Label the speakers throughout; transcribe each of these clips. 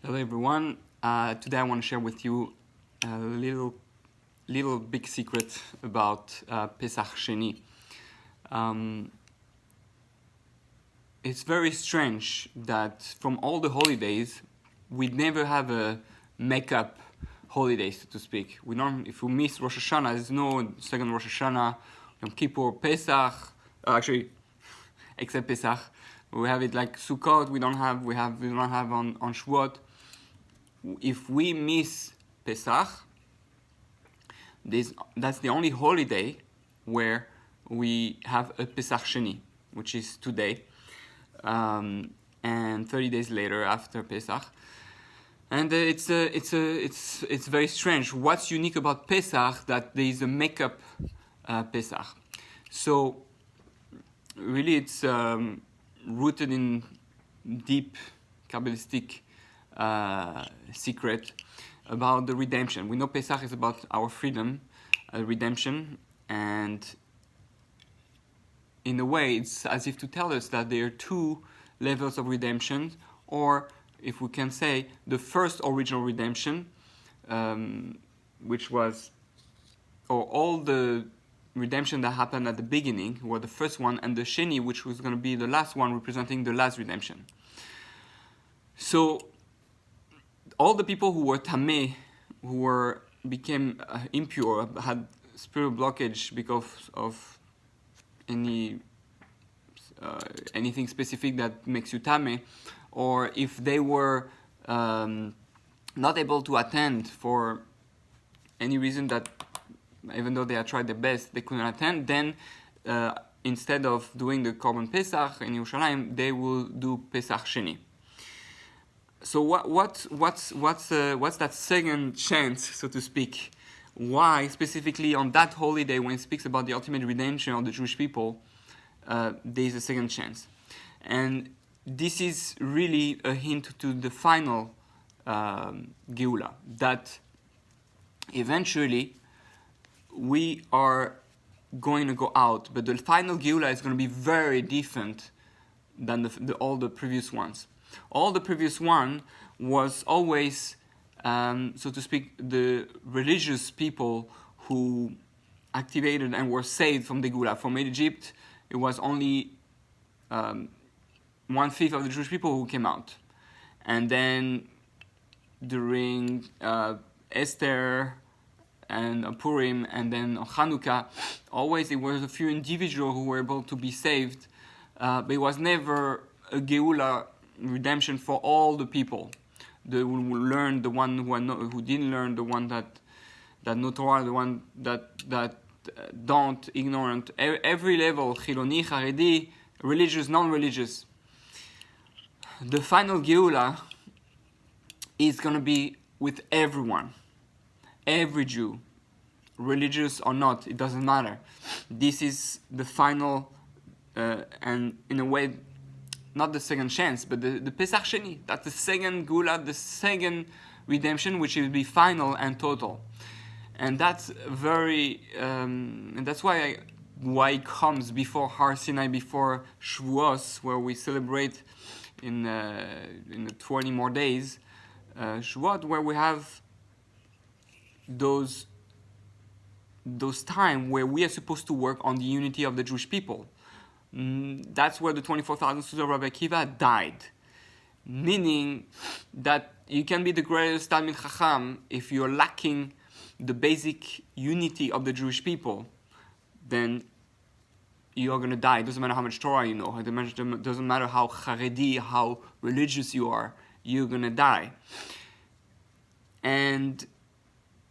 Speaker 1: Hello everyone. Today I want to share with you a little big secret about Pesach Sheni. It's very strange that from all the holidays, we never have a make-up holiday, so to speak. We don't. If we miss Rosh Hashanah, there's no second Rosh Hashanah, Yom Kippur, Pesach. Except Pesach, we have it like Sukkot. We don't have on Shavuot. If we miss Pesach, that's the only holiday where we have a Pesach Sheni, which is today, and 30 days later after Pesach. And it's very strange. What's unique about Pesach that there is a makeup Pesach? So really, it's rooted in deep Kabbalistic secret about the redemption. We know Pesach is about our freedom, redemption, and in a way it's as if to tell us that there are two levels of redemption, or if we can say the first original redemption, which was, or all the redemption that happened at the beginning were the first one, and the Sheni, which was going to be the last one, representing the last redemption. So all the people who were tameh, who became impure, had spiritual blockage because of anything specific that makes you tameh, or if they were not able to attend for any reason that, even though they had tried their best, they couldn't attend, then instead of doing the Korban Pesach in Yerushalayim, they will do Pesach Sheni. So what's that second chance, so to speak? Why specifically on that holiday, when it speaks about the ultimate redemption of the Jewish people, there is a second chance? And this is really a hint to the final Geula, that eventually we are going to go out, but the final Geula is going to be very different than all the previous ones. All the previous one was always, so to speak, the religious people who activated and were saved from the Geula. From Egypt, it was only 1/5 of the Jewish people who came out. And then during Esther and Purim, and then on Hanukkah, always it was a few individuals who were able to be saved, but it was never a Geula redemption for all the people. The who learned, the one who didn't learn, the one that know Torah, the one that don't, ignorant, every level, Chiloni, Haredi, religious, non-religious. The final Geula is going to be with everyone. Every Jew, religious or not, it doesn't matter. This is the final, and in a way, not the second chance, but the Pesach Sheni. That's the second Geula, the second redemption, which will be final and total. And that's very, and that's why it comes before Har Sinai, before Shavuos, where we celebrate in the 20 more days, Shavuot, where we have those time where we are supposed to work on the unity of the Jewish people. That's where the 24,000 students of Rabbi Akiva died. Meaning that you can be the greatest Talmid Chacham if you're lacking the basic unity of the Jewish people, then you are going to die. It doesn't matter how much Torah you know. It doesn't matter how Haredi, how religious you are. You're going to die. And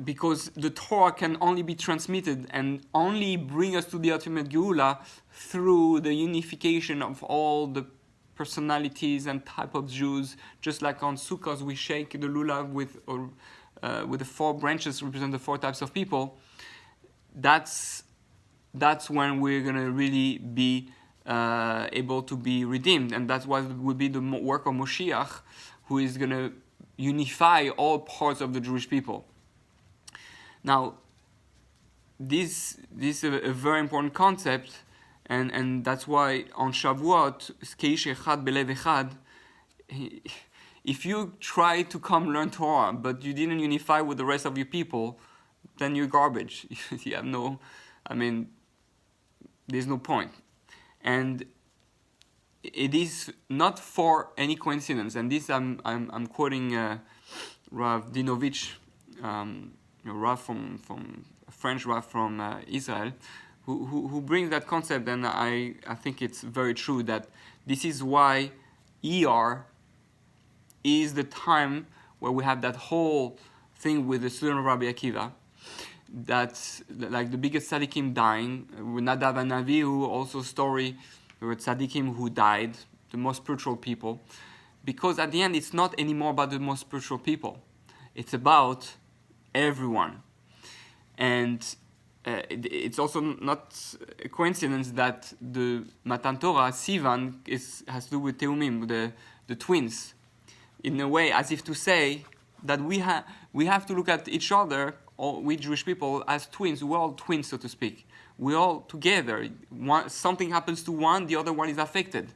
Speaker 1: because the Torah can only be transmitted and only bring us to the ultimate Geula through the unification of all the personalities and type of Jews. Just like on Sukkot, we shake the lulav with the 4 branches represent the 4 types of people. That's when we're gonna really be able to be redeemed, and that's what will be the work of Moshiach, who is gonna unify all parts of the Jewish people. Now, this is a very important concept, and that's why on Shavuot, Keish Echad Belev Echad, if you try to come learn Torah, but you didn't unify with the rest of your people, then you're garbage. You have no, I mean, there's no point. And it is not for any coincidence, and this I'm quoting Rav Dinovich, Rav from a French Rav from Israel, who brings that concept, and I think it's very true that this is why ER is the time where we have that whole thing with the student of Rabbi Akiva, that's like the biggest tzaddikim dying, with Nadav and Avihu, also story where tzaddikim who died, the most spiritual people, because at the end it's not anymore about the most spiritual people, it's about everyone. And it's also not a coincidence that the Matan Torah, Sivan, has to do with Teumim, the twins, in a way as if to say that we have to look at each other, all we Jewish people, as twins. We're all twins, so to speak. We're all together. Something happens to one, the other one is affected.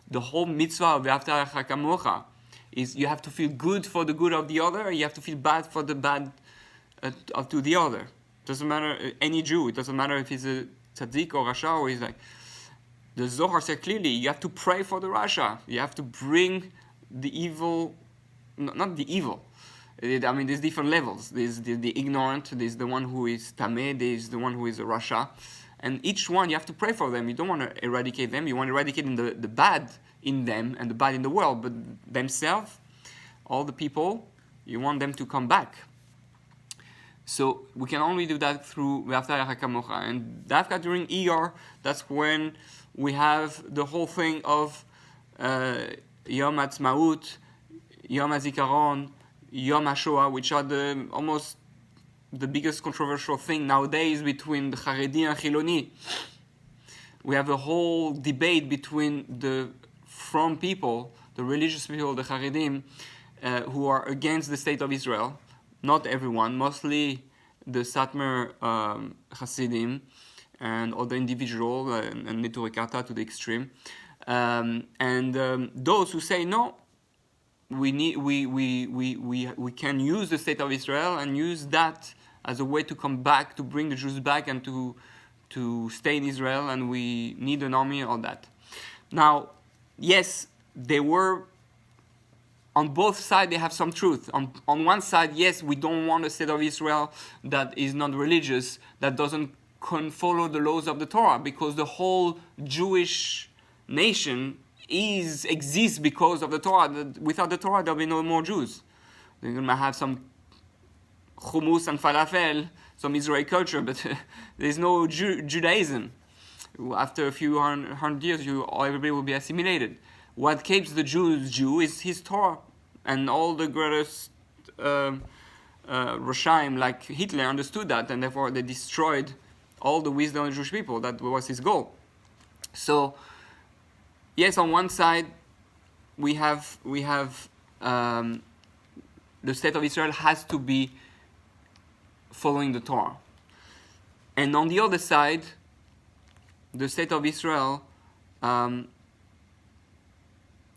Speaker 1: The whole mitzvah of V'ahavta L'recha Kamocha is you have to feel good for the good of the other, and you have to feel bad for the bad to the other. Doesn't matter, any Jew, it doesn't matter if he's a tzaddik or rasha, or he's like, the Zohar said clearly, you have to pray for the rasha. You have to bring the evil, not the evil. I mean, there's different levels. There's the ignorant, there's the one who is tameh, there's the one who is a rasha. And each one, you have to pray for them. You don't want to eradicate them. You want to eradicate the bad in them and the bad in the world. But themselves, all the people, you want them to come back. So we can only do that through V'ahavta L'recha Kamocha. And Dafka during Iyar, that's when we have the whole thing of Yom Ha'atzmaut, Yom HaZikaron, Yom HaShoah, which are almost the biggest controversial thing nowadays between the Haredi and Chiloni. We have a whole debate between the from people, the religious people, the Haredim, who are against the state of Israel. Not everyone, mostly the Satmar Hasidim and other individual and Neturei Karta to the extreme, and those who say no, we can use the state of Israel and use that as a way to come back, to bring the Jews back and to stay in Israel, and we need an army, all that. Now, yes, they were on both sides, they have some truth. On one side, yes, we don't want a state of Israel that is not religious, that doesn't follow the laws of the Torah, because the whole Jewish nation exists because of the Torah. Without the Torah, there'll be no more Jews. They're going to have some hummus and falafel, some Israeli culture, but there's no Judaism. After a few hundred years, everybody will be assimilated. What keeps the Jews Jew is his Torah, and all the greatest Roshaim like Hitler understood that, and therefore they destroyed all the wisdom of the Jewish people. That was his goal. So, yes, on one side we have the state of Israel has to be following the Torah, and on the other side, the state of Israel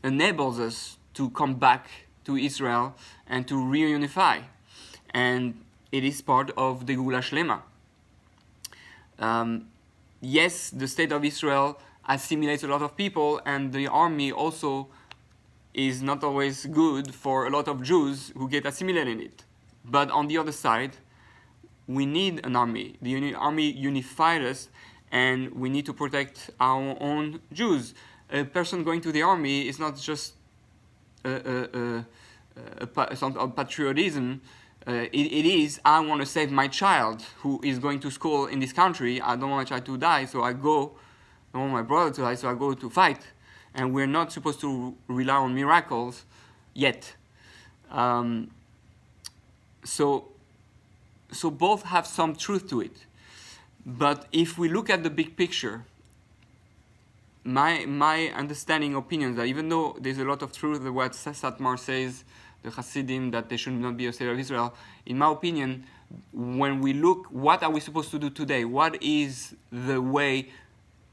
Speaker 1: enables us to come back to Israel and to reunify, and it is part of the Geula Shlema. Yes, the state of Israel assimilates a lot of people, and the army also is not always good for a lot of Jews who get assimilated in it. But on the other side, we need an army. The army unified us, and we need to protect our own Jews. A person going to the army is not just some patriotism. It is, I want to save my child who is going to school in this country. I don't want my child to die, so I go. I want my brother to die, so I go to fight. And we're not supposed to rely on miracles yet. So both have some truth to it. But if we look at the big picture, my understanding, opinion, that even though there's a lot of truth in what Satmar says, the Hasidim, that there should not be a state of Israel, in my opinion, when we look, what are we supposed to do today? What is the way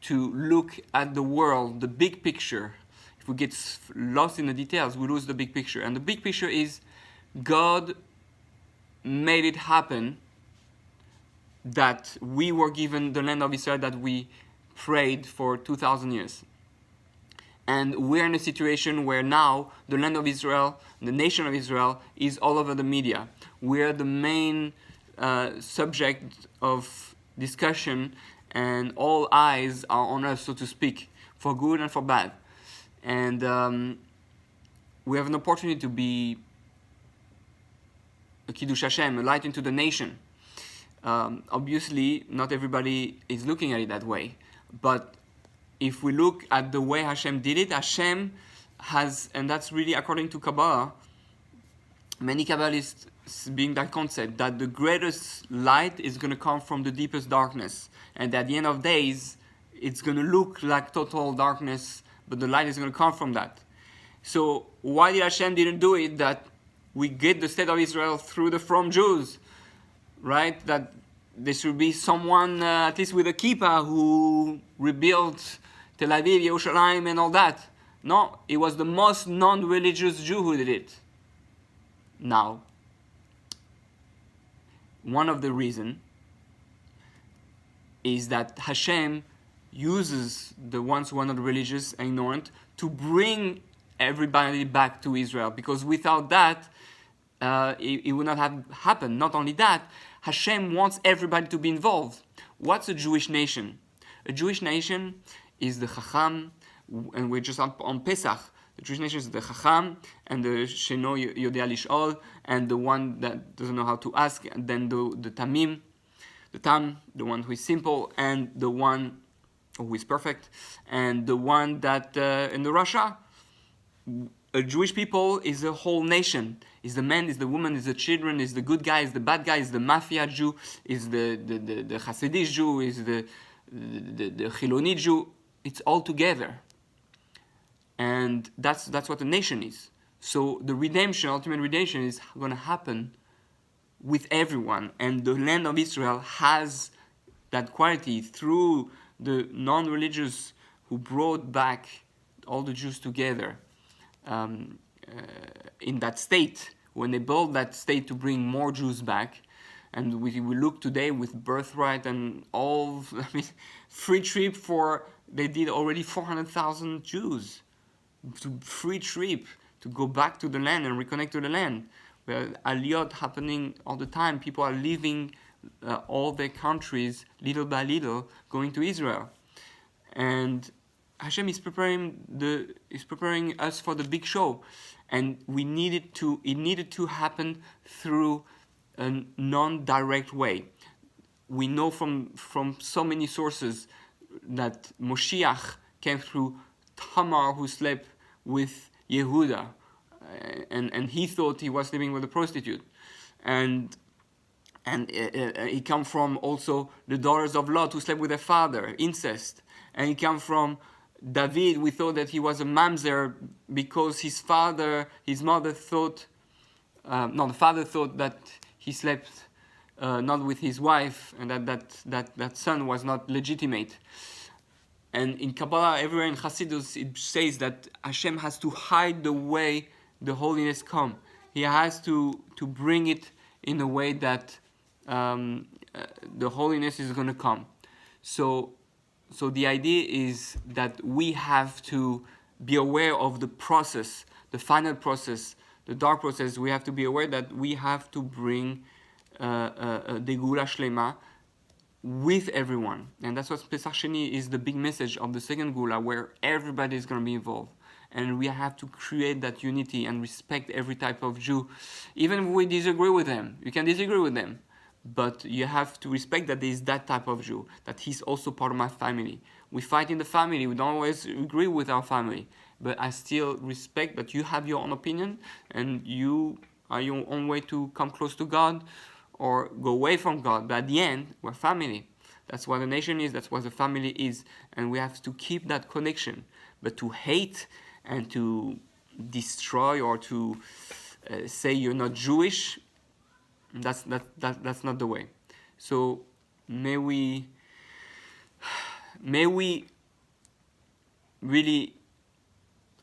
Speaker 1: to look at the world, the big picture? if we get lost in the details, we lose the big picture. And the big picture is God made it happen that we were given the land of Israel that we prayed for 2,000 years. And we're in a situation where now the land of Israel, the nation of Israel, is all over the media. We're the main subject of discussion, and all eyes are on us, so to speak, for good and for bad. And we have an opportunity to be a Kiddush Hashem, a light into the nation. Obviously, not everybody is looking at it that way, but if we look at the way Hashem did it, Hashem has, and that's really according to Kabbalah, many Kabbalists being that concept, that the greatest light is going to come from the deepest darkness. And at the end of days, it's going to look like total darkness, but the light is going to come from that. So why did Hashem didn't do it, that we get the state of Israel through the from Jews, right? That there should be someone, at least with a kippah, who rebuilt Tel Aviv, Yerushalayim, and all that. No, it was the most non-religious Jew who did it. Now, one of the reasons is that Hashem uses the ones who are not religious and ignorant to bring everybody back to Israel, because without that, it would not have happened. Not only that, Hashem wants everybody to be involved. What's a Jewish nation? A Jewish nation is the Chacham, and we're just on Pesach. The Jewish nation is the Chacham, and the Sheno Yodea Lish'ol, and the one that doesn't know how to ask, and then the Tamim, the Tam, the one who is simple, and the one who is perfect, and the one that, in the Rasha, a Jewish people is a whole nation. Is the man, is the woman, is the children, is the good guy, is the bad guy, is the mafia Jew, is the Hasidic Jew, is the Chiloni Jew. It's all together. And that's what a nation is. So the redemption, ultimate redemption, is going to happen with everyone. And the land of Israel has that quality through the non-religious who brought back all the Jews together in that state. When they built that state to bring more Jews back, and we look today with birthright and all, free trip for, they did already 400,000 Jews. Free trip to go back to the land and reconnect to the land. Where aliyot happening all the time. People are leaving all their countries little by little, going to Israel. And Hashem is preparing us for the big show. And it needed to happen through a non-direct way. We know from so many sources that Moshiach came through Tamar, who slept with Yehuda, and he thought he was living with a prostitute, and he came from also the daughters of Lot, who slept with their father, incest, and he came from David. We thought that he was a mamzer because the father thought that he slept not with his wife, and that son was not legitimate. And in Kabbalah, everywhere in Hasidus, it says that Hashem has to hide the way the holiness come. He has to bring it in a way that the holiness is going to come. So the idea is that we have to be aware of the process, the final process, the dark process. We have to be aware that we have to bring the Geula Shlema with everyone. And that's what Pesach Sheni is, the big message of the second Geula, where everybody is going to be involved. And we have to create that unity and respect every type of Jew. Even if we disagree with them, you can disagree with them, but you have to respect that there is that type of Jew, that he's also part of my family. We fight in the family, we don't always agree with our family, but I still respect that you have your own opinion and you are your own way to come close to God or go away from God. But at the end, we're family. That's what a nation is, that's what a family is, and we have to keep that connection. But to hate and to destroy or to say you're not Jewish, that's not the way. So may we really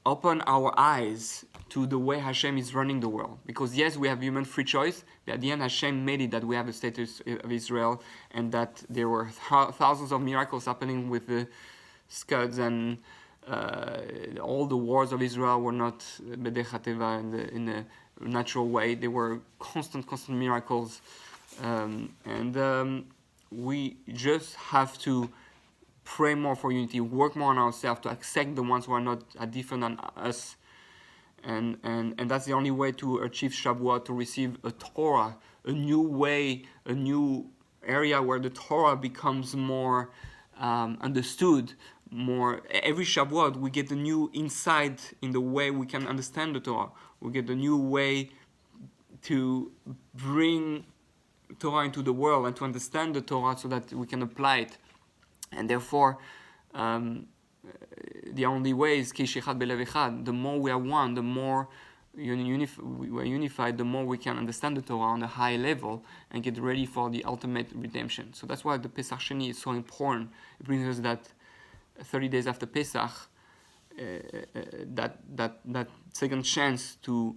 Speaker 1: open our eyes to the way Hashem is running the world. Because yes, we have human free choice, but at the end Hashem made it that we have a status of Israel, and that there were thousands of miracles happening with the scuds, and all the wars of Israel were not B'dei Hateva in the natural way. They were constant miracles. We just have to pray more for unity, work more on ourselves to accept the ones who are different than us, and that's the only way to achieve Shavuot, to receive a Torah, a new way, a new area where the Torah becomes more understood. More every Shavuot we get a new insight in the way we can understand the Torah. We get a new way to bring Torah into the world and to understand the Torah so that we can apply it. And therefore, the only way is Ki Shechad Belev Echad. The more we are one, the more we are unified, the more we can understand the Torah on a high level and get ready for the ultimate redemption. So that's why the Pesach Sheni is so important. It brings us that 30 days after Pesach, that second chance to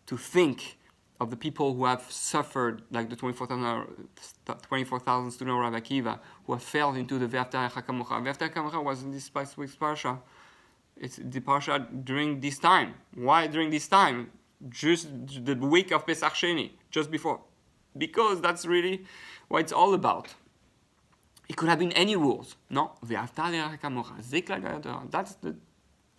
Speaker 1: think of the people who have suffered, like the 24,000 students of Rabbi Akiva, who have fell into the Ve'afta L'Recha Kamocha. Ve'afta L'Recha Kamocha was in this week's parsha. It's the parsha during this time. Why during this time? Just the week of Pesach Sheni, just before. Because that's really what it's all about. It could have been any rules. No, Ve'afta L'Recha Kamocha.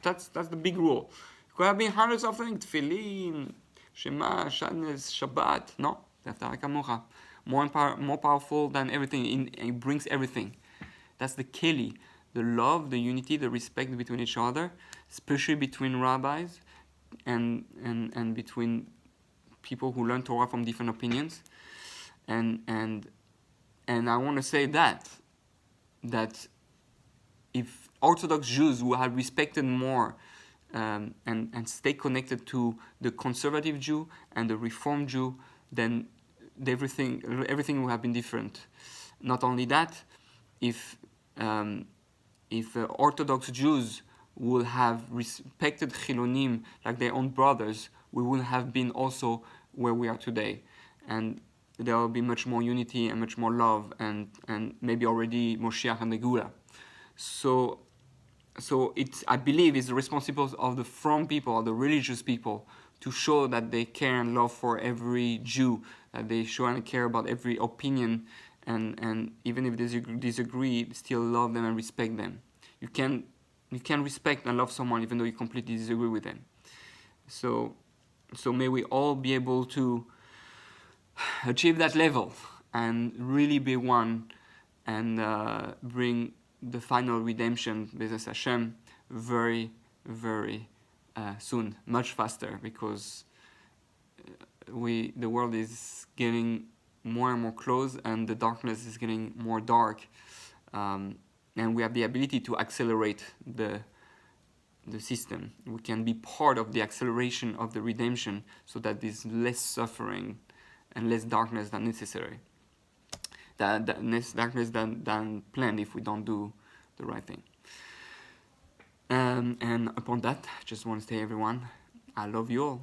Speaker 1: That's the big rule. It could have been hundreds of things. Tefillin, Shema, Shanes, Shabbat. No, Ve'afta L'Recha Kamocha. More powerful than everything. It brings everything. That's the keli, the love, the unity, the respect between each other, especially between rabbis and between people who learn Torah from different opinions. And I want to say that if Orthodox Jews who had respected more and stay connected to the conservative Jew and the Reformed Jew, then everything would have been different. Not only that, if Orthodox Jews would have respected Chilonim like their own brothers, we would have been also where we are today. And there will be much more unity and much more love, and maybe already Moshiach and the Gula. So it, I believe, is the responsibility of the from people, of the religious people, to show that they care and love for every Jew, that they show and care about every opinion, and even if they disagree, still love them and respect them. You can respect and love someone even though you completely disagree with them. So may we all be able to achieve that level and really be one, and bring the final redemption, B'ezras Hashem, very, very soon, much faster, because the world is getting more and more close, and the darkness is getting more dark, and we have the ability to accelerate the system. We can be part of the acceleration of the redemption, so that there's less suffering and less darkness than necessary. Less darkness than planned if we don't do the right thing. And upon that, I just want to say, everyone, I love you all.